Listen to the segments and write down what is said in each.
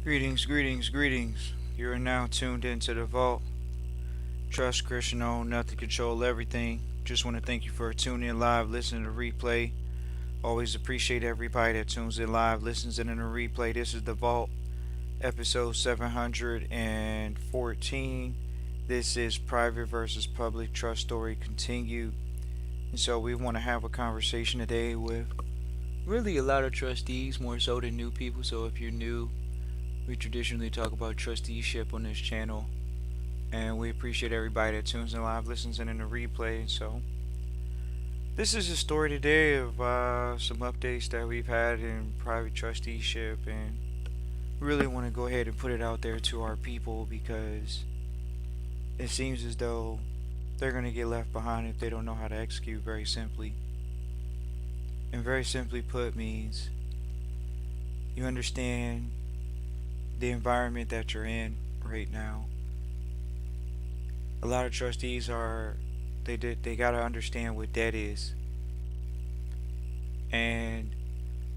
Greetings, greetings, greetings. You are now tuned into the vault. Trust Christian own, nothing control everything. Just want to thank you for tuning in live, listening to the replay. Always appreciate everybody that tunes in live, listens in the replay. This is the vault, episode 714. This is private versus public trust story continued. And so we want to have a conversation today with really a lot of trustees, more so than new people. So if you're new, we traditionally talk about trusteeship on this channel, and we appreciate everybody that tunes in live, listens in the replay. So, this is a story today of some updates that we've had in private trusteeship, and really want to go ahead and put it out there to our people because it seems as though they're going to get left behind if they don't know how to execute very simply. And very simply put means you understand the environment that you're in right now. A lot of trustees they gotta understand what debt is and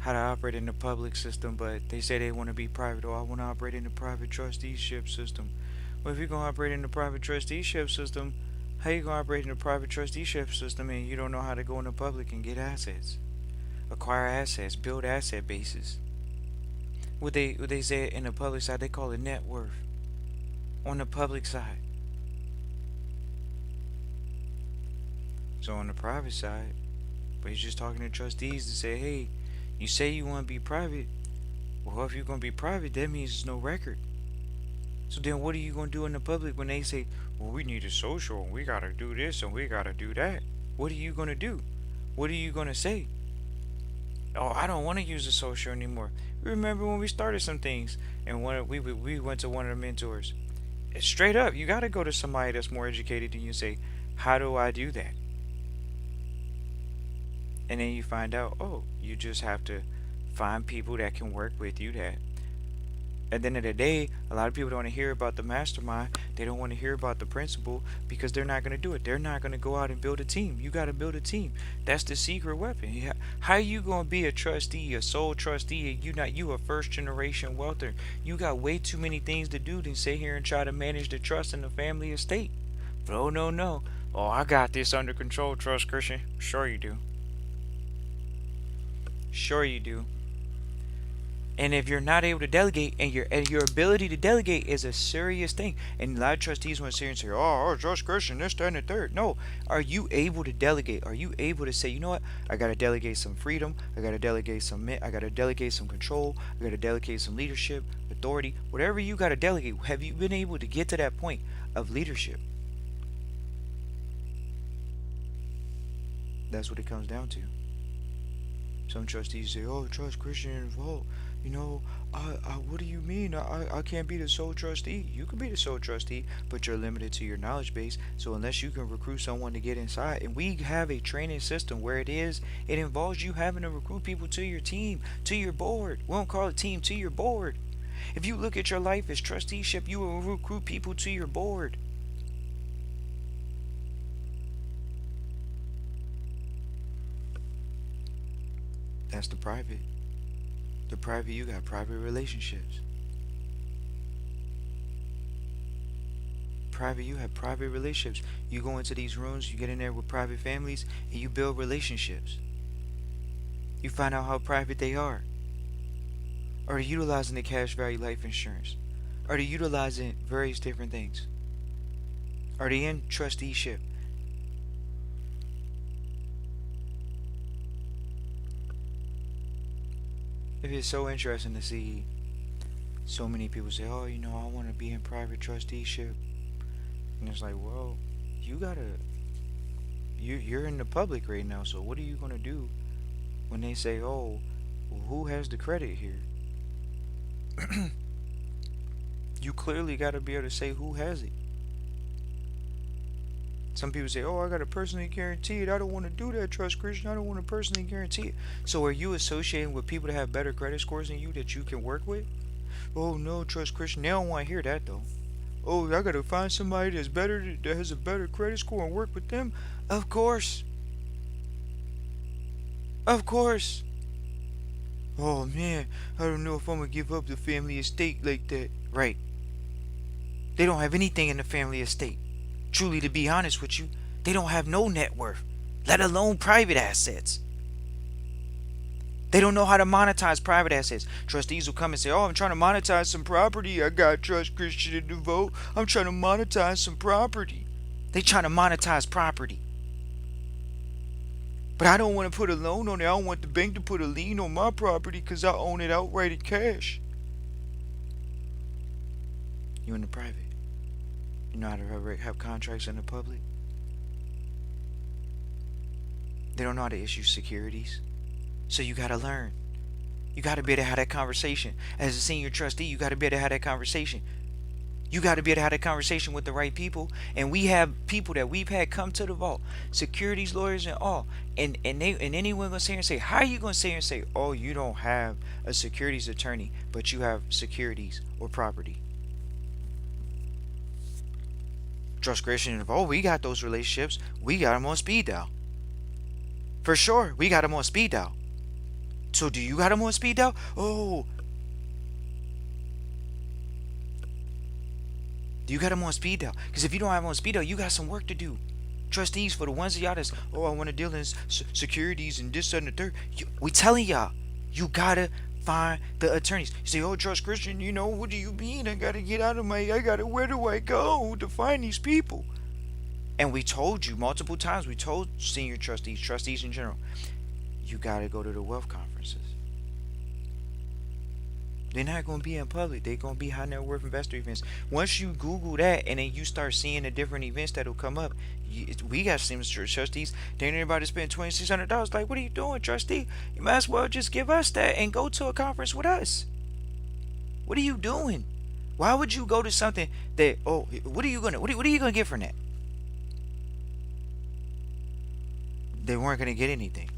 how to operate in the public system, but they say they want to be private. Oh, I want to operate in the private trusteeship system. Well, if you're gonna operate in the private trusteeship system, how you gonna operate in the private trusteeship system and you don't know how to go in the public and get assets, acquire assets, build asset bases? What they say in the public side, they call it net worth. On the public side. So on the private side, but he's just talking to trustees to say, hey, you say you want to be private. Well, if you're going to be private, that means there's no record. So then what are you going to do in the public when they say, well, we need a social and we got to do this and we got to do that? What are you going to do? What are you going to say? Oh, I don't want to use a social anymore. Remember when we started some things and we went to one of the mentors. It's straight up, you got to go to somebody that's more educated than you and say, how do I do that? And then you find out, oh, you just have to find people that can work with you. That at the end of the day, a lot of people don't want to hear about the mastermind. They don't want to hear about the principal because they're not going to do it. They're not going to go out and build a team. You got to build a team. That's the secret weapon. How you going to be a trustee, a sole trustee, and you a first generation wealther? You got way too many things to do than sit here and try to manage the trust in the family estate. But oh, no. Oh, I got this under control, Trust Christian. Sure you do. Sure you do. And if you're not able to delegate, and your ability to delegate is a serious thing, and a lot of trustees want to sit here and say, oh, Trust Christian, this, that, and the third. No. Are you able to delegate? Are you able to say, you know what? I got to delegate some freedom. I got to delegate some control. I got to delegate some leadership, authority, whatever you got to delegate. Have you been able to get to that point of leadership? That's what it comes down to. Some trustees say, oh, Trust Christian involved. You know, what do you mean? I can't be the sole trustee. You can be the sole trustee, but you're limited to your knowledge base. So unless you can recruit someone to get inside, and we have a training system where it involves you having to recruit people to your team, to your board. We don't call it team, to your board. If you look at your life as trusteeship, you will recruit people to your board. That's the private. The private, you got private relationships. Private, you have private relationships. You go into these rooms, you get in there with private families, and you build relationships. You find out how private they are. Are they utilizing the cash value life insurance? Are they utilizing various different things? Are they in trusteeship? It is so interesting to see so many people say, oh, I want to be in private trusteeship. And it's like, well, you're in the public right now, so what are you going to do when they say, oh, well, who has the credit here? You clearly got to be able to say who has it. Some people say, oh, I got to personally guarantee it. I don't want to do that, Trust Christian. I don't want to personally guarantee it. So are you associating with people that have better credit scores than you that you can work with? Oh, no, Trust Christian. They don't want to hear that, though. Oh, I got to find somebody that has a better credit score and work with them? Of course. Of course. Oh man, I don't know if I'm gonna give up the family estate like that. Right. They don't have anything in the family estate. Truly, to be honest with you, they don't have no net worth, let alone private assets. They don't know how to monetize private assets. Trustees will come and say, "Oh, I'm trying to monetize some property. I got trust Christian in the vote. I'm trying to monetize some property." They trying to monetize property. But I don't want to put a loan on it. I don't want the bank to put a lien on my property because I own it outright in cash. You in the private. You know how to have contracts in the public. They don't know how to issue securities. So you got to learn. You got to be able to have that conversation. As a senior trustee, you got to be able to have that conversation. You got to be able to have that conversation with the right people. And we have people that we've had come to the vault, securities lawyers and all. And anyone gonna sit here and say, how are you gonna sit here and say, oh, you don't have a securities attorney, but you have securities or property? Trust Christian, oh, we got those relationships. We got them on speed dial. For sure, we got them on speed dial. So do you got them on speed dial? Oh, do you got them on speed dial? Because if you don't have them on speed dial, you got some work to do. Trustees, for the ones of y'all that's, oh, I want to deal in securities and this, that, and the third. We telling y'all, you gotta find the attorneys. You say, oh, Trust Christian, you know, what do you mean? I gotta get out of where do I go to find these people? And we told you multiple times, we told senior trustees in general, you gotta go to the wealth conferences. They're not going to be in public. They're going to be high net worth investor events. Once you Google that and then you start seeing the different events that'll come up, we got some trustees. They ain't anybody spend $2,600. Like, what are you doing, trustee? You might as well just give us that and go to a conference with us. What are you doing? Why would you go to something that, oh, what are you gonna get from that? They weren't gonna get anything.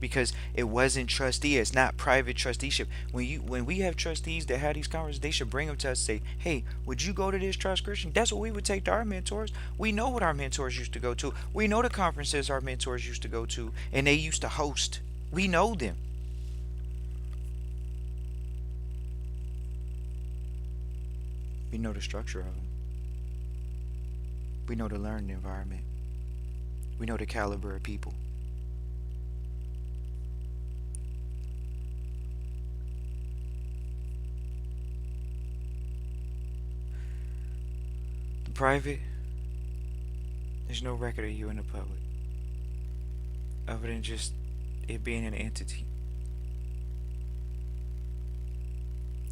Because it wasn't trustee, it's not private trusteeship. When we have trustees that have these conferences, they should bring them to us and say, hey, would you go to this, Trust Christian? That's what we would take to our mentors. We know what our mentors used to go to. We know the conferences our mentors used to go to and they used to host. We know them. We know the structure of them. We know the learning environment. We know the caliber of people. Private, there's no record of you in the public other than just it being an entity.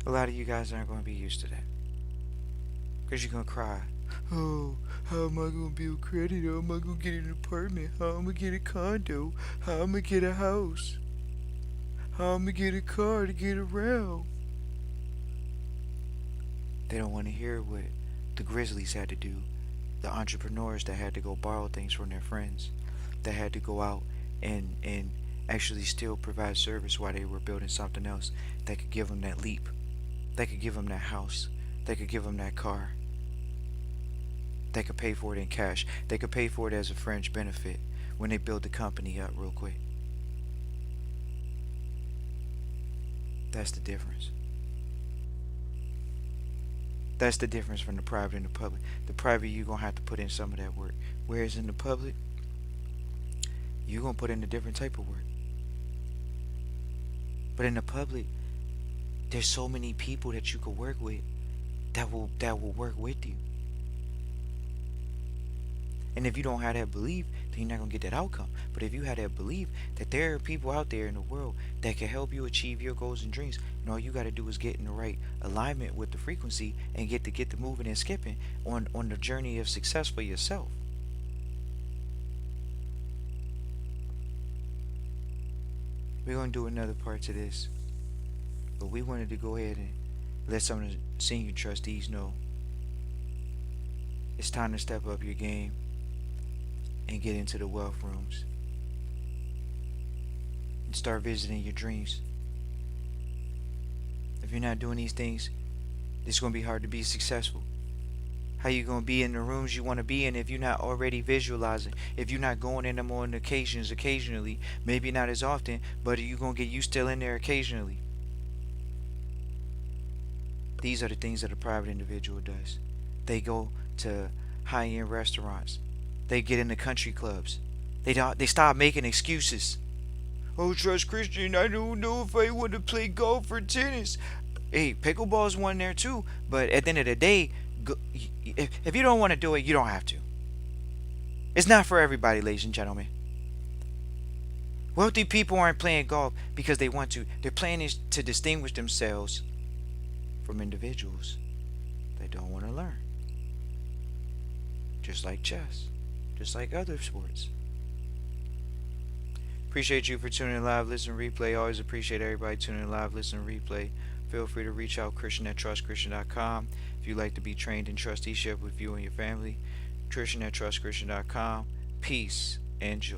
A lot of you guys aren't going to be used to that because you're going to cry. Oh, how am I going to build credit? How am I going to get an apartment? How am I going to get a condo? How am I going to get a house? How am I going to get a car to get around? They don't want to hear what the Grizzlies had to do, the entrepreneurs that had to go borrow things from their friends, that had to go out and actually still provide service while they were building something else that could give them that leap, that could give them that house, that could give them that car, that could pay for it in cash, they could pay for it as a fringe benefit when they build the company up real quick. That's the difference. That's the difference from the private and the public. The private, you're going to have to put in some of that work. Whereas in the public, you're going to put in a different type of work. But in the public, there's so many people that you could work with that will work with you. And if you don't have that belief, then you're not going to get that outcome. But if you have that belief that there are people out there in the world that can help you achieve your goals and dreams, and all you got to do is get in the right alignment with the frequency and get the moving and skipping on the journey of success for yourself. We're going to do another part to this. But we wanted to go ahead and let some of the senior trustees know it's time to step up your game and get into the wealth rooms and start visiting your dreams. If you're not doing these things, it's going to be hard to be successful. How you going to be in the rooms you want to be in if you're not already visualizing? If you're not going in them on occasionally, maybe not as often, but you're going to get you still in there occasionally. These are the things that a private individual does. They go to high-end restaurants. They get into country clubs. They stop making excuses. Oh, Trust Christian, I don't know if I want to play golf or tennis. Hey, pickleball's one there too. But at the end of the day, if you don't want to do it, you don't have to. It's not for everybody, ladies and gentlemen. Wealthy people aren't playing golf because they want to. They're playing it to distinguish themselves from individuals that don't want to learn. Just like chess, just like other sports. Appreciate you for tuning in live, listen, replay. Always appreciate everybody tuning in live, listen, replay. Feel free to reach out, Christian at trustchristian.com. If you'd like to be trained in trusteeship with you and your family, Christian at trustchristian.com. Peace and joy.